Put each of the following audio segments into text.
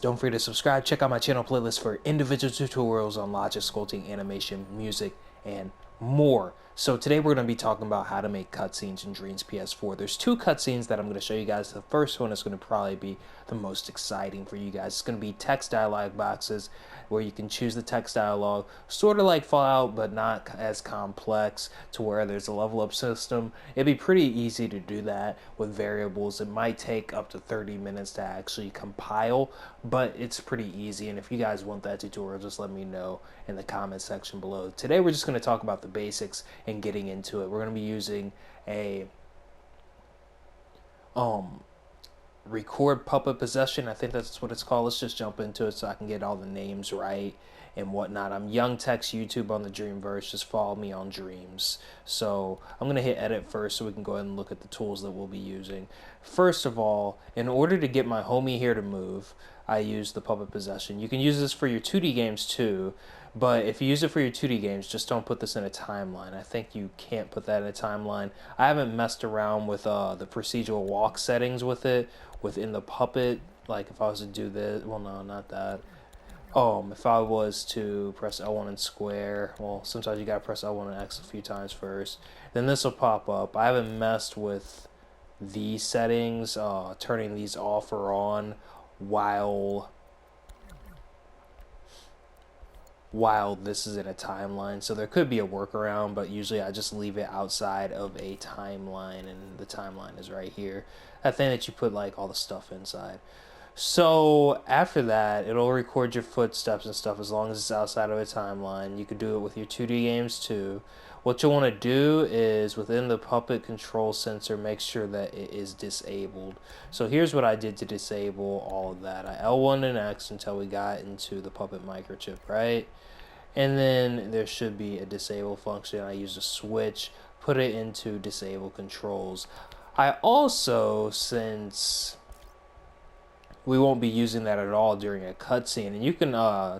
Don't forget to subscribe. Check out my channel playlist for individual tutorials on logic, sculpting, animation, music, and more. So today we're going to be talking about how to make cutscenes in Dreams PS4. There's two cutscenes that I'm going to show you guys. The first one is going to probably be the most exciting for you guys. It's going to be text dialogue boxes where you can choose the text dialogue, sort of like Fallout, but not as complex to where there's a level up system. It'd be pretty easy to do that with variables. It might take up to 30 minutes to actually compile, but it's pretty easy. And if you guys want that tutorial, just let me know in the comment section below. Today we're just going to talk about the basics and getting into it. We're going to be using a record puppet possession. I think that's what it's called. Let's just jump into it so I can get all the names right and whatnot. I'm Young Tex YouTube on the Dreamverse. Just follow me on Dreams. So I'm going to hit edit first so we can go ahead and look at the tools that we'll be using. First of all, in order to get my homie here to move, I use the puppet possession. You can use this for your 2D games too, but if you use it for your 2D games, just don't put this in a timeline. I think you can't put that in a timeline. I haven't messed around with the procedural walk settings with it within the puppet. Like if I was to do this, well, no, not that. If I was to press L1 and square, well, sometimes you gotta press L1 and X a few times first. Then this will pop up. I haven't messed with these settings, turning these off or on while this is in a timeline. So there could be a workaround, but usually I just leave it outside of a timeline, and the timeline is right here. That thing that you put like all the stuff inside. So after that, it'll record your footsteps and stuff as long as it's outside of a timeline. You could do it with your 2D games too. What you'll want to do is within the puppet control sensor, make sure that it is disabled. So here's what I did to disable all of that. I L1 and X until we got into the puppet microchip, right? And then there should be a disable function. I use a switch, put it into disable controls. I also, since we won't be using that at all during a cutscene, and you can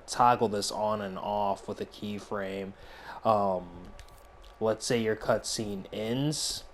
toggle this on and off with a keyframe. Let's say your cutscene ends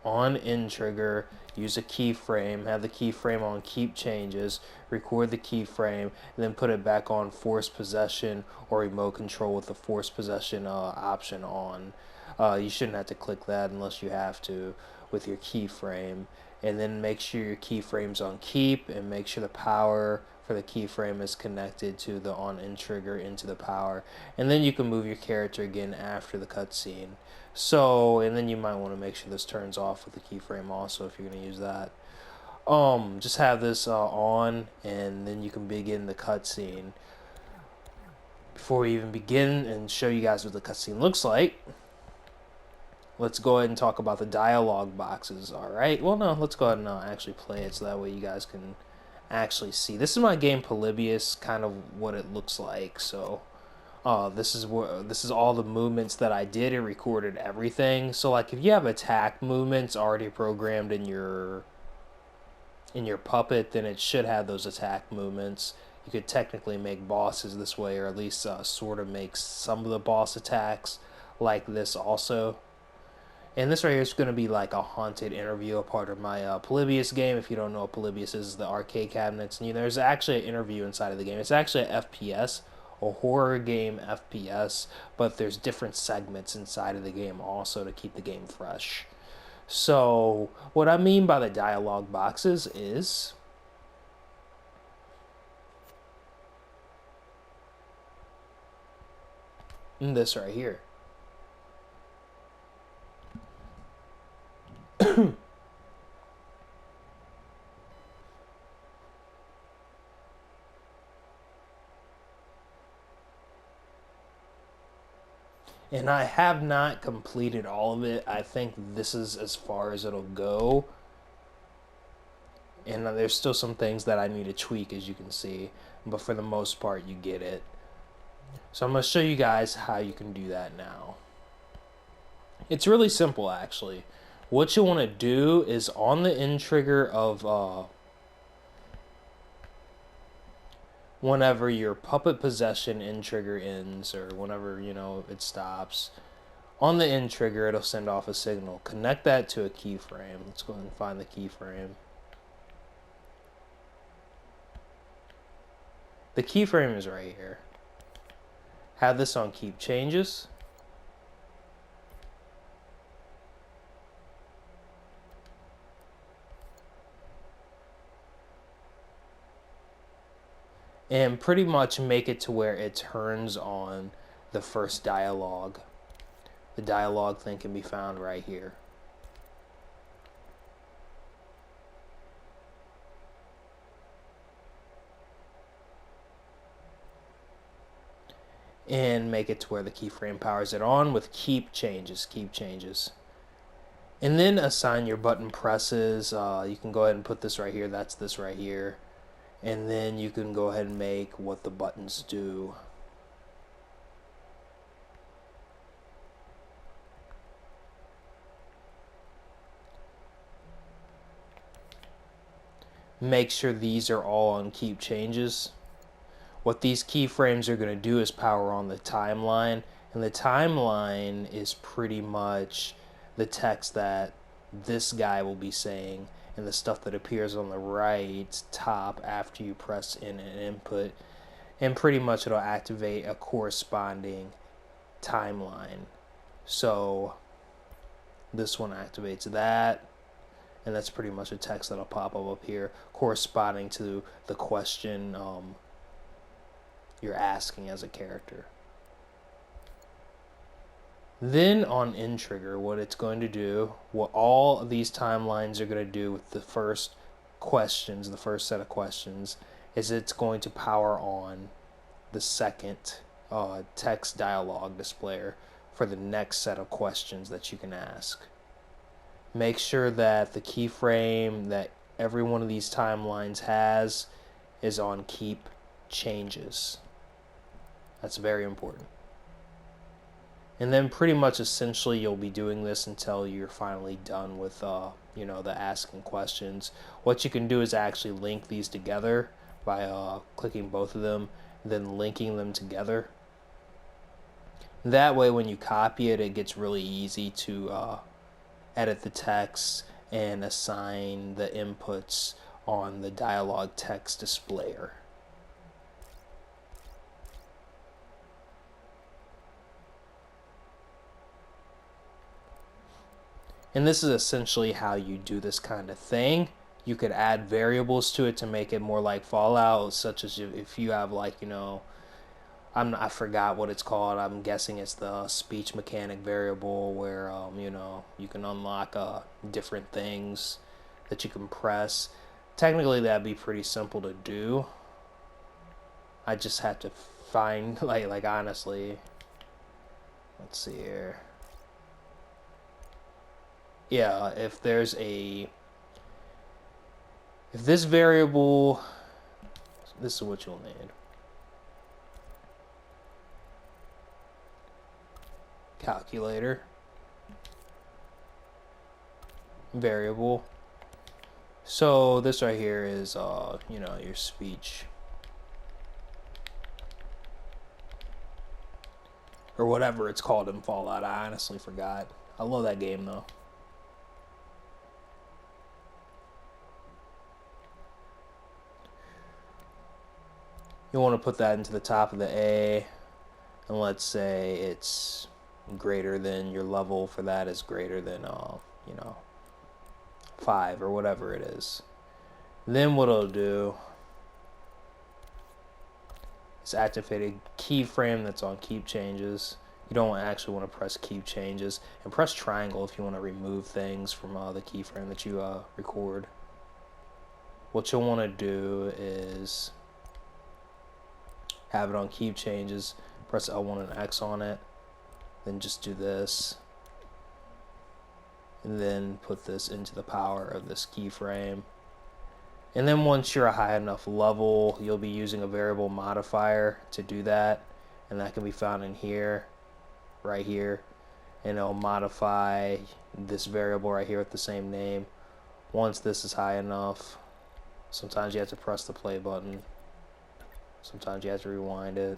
on end trigger, use a keyframe, have the keyframe on keep changes, record the keyframe, and then put it back on force possession or remote control with the force possession option on. You shouldn't have to click that unless you have to with your keyframe. And then make sure your keyframe's on keep, and make sure the power for the keyframe is connected to the on end trigger into the power. And then you can move your character again after the cutscene. So, and then you might want to make sure this turns off with the keyframe also if you're going to use that. Just have this on, and then you can begin the cutscene. Before we even begin and show you guys what the cutscene looks like, let's go ahead and talk about the dialogue boxes. Alright, well no, let's go ahead and actually play it so that way you guys can actually see. This is my game Polybius, kind of what it looks like. So this is all the movements that I did. It recorded everything. So like if you have attack movements already programmed in your puppet, then it should have those attack movements. You could technically make bosses this way, or at least sort of make some of the boss attacks like this also. And this right here is going to be like a haunted interview, a part of my Polybius game. If you don't know what Polybius is, the arcade cabinets. And there's actually an interview inside of the game. It's actually a FPS, a horror game FPS, but there's different segments inside of the game also to keep the game fresh. So what I mean by the dialogue boxes is this right here. And I have not completed all of it. I think this is as far as it'll go. And there's still some things that I need to tweak, as you can see. But for the most part, you get it. So I'm going to show you guys how you can do that now. It's really simple, actually. What you want to do is on the end trigger of whenever your puppet possession end trigger ends, or whenever it stops, on the end trigger it'll send off a signal. Connect that to a keyframe. Let's go ahead and find the keyframe. The keyframe is right here. Have this on keep changes. And pretty much make it to where it turns on the first dialogue. The dialogue thing can be found right here. And make it to where the keyframe powers it on with keep changes. And then assign your button presses. You can go ahead and put this right here. That's this right here. And then you can go ahead and make what the buttons do. Make sure these are all on keep changes. What these keyframes are going to do is power on the timeline, and the timeline is pretty much the text that this guy will be saying and the stuff that appears on the right top after you press in an input, and pretty much it'll activate a corresponding timeline. So this one activates that, and that's pretty much a text that'll pop up here corresponding to the question you're asking as a character. Then on in trigger, what it's going to do, what all of these timelines are going to do with the first questions, the first set of questions, is it's going to power on the second text dialogue displayer for the next set of questions that you can ask. Make sure that the keyframe that every one of these timelines has is on keep changes. That's very important. And then pretty much essentially you'll be doing this until you're finally done with the asking questions. What you can do is actually link these together by clicking both of them, then linking them together. That way when you copy it, it gets really easy to edit the text and assign the inputs on the dialogue text displayer. And this is essentially how you do this kind of thing. You could add variables to it to make it more like Fallout, such as if you have I forgot what it's called. I'm guessing it's the speech mechanic variable where you can unlock different things that you can press. Technically that'd be pretty simple to do. I just have to find like honestly. Let's see here. Yeah, if this variable, this is what you'll need. Calculator, variable. So this right here is your speech or whatever it's called in Fallout. I honestly forgot. I love that game though. You want to put that into the top of the A, and let's say it's greater than your level for that is greater than 5 or whatever it is. Then what it'll do is activate a keyframe that's on keep changes. You don't actually want to press keep changes, and press triangle if you want to remove things from the keyframe that you record. What you'll want to do is have it on keep changes, press L1 and X on it, then just do this, and then put this into the power of this keyframe. And then once you're a high enough level, you'll be using a variable modifier to do that, and that can be found in here, right here, and it'll modify this variable right here with the same name. Once this is high enough, sometimes you have to press the play button. Sometimes you have to rewind it.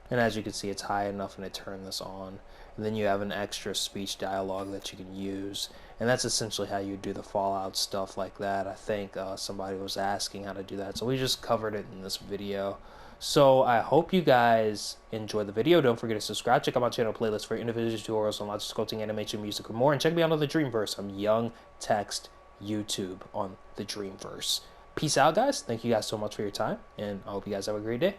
And as you can see, it's high enough and it turned this on. And then you have an extra speech dialogue that you can use. And that's essentially how you do the Fallout stuff like that. I think somebody was asking how to do that, so we just covered it in this video. So I hope you guys enjoy the video. Don't forget to subscribe. Check out my channel playlist for individual tutorials on logic, sculpting, animation, music, and more. And check me out on the Dreamverse. I'm Young Text YouTube on the Dreamverse. Peace out, guys. Thank you guys so much for your time, and I hope you guys have a great day.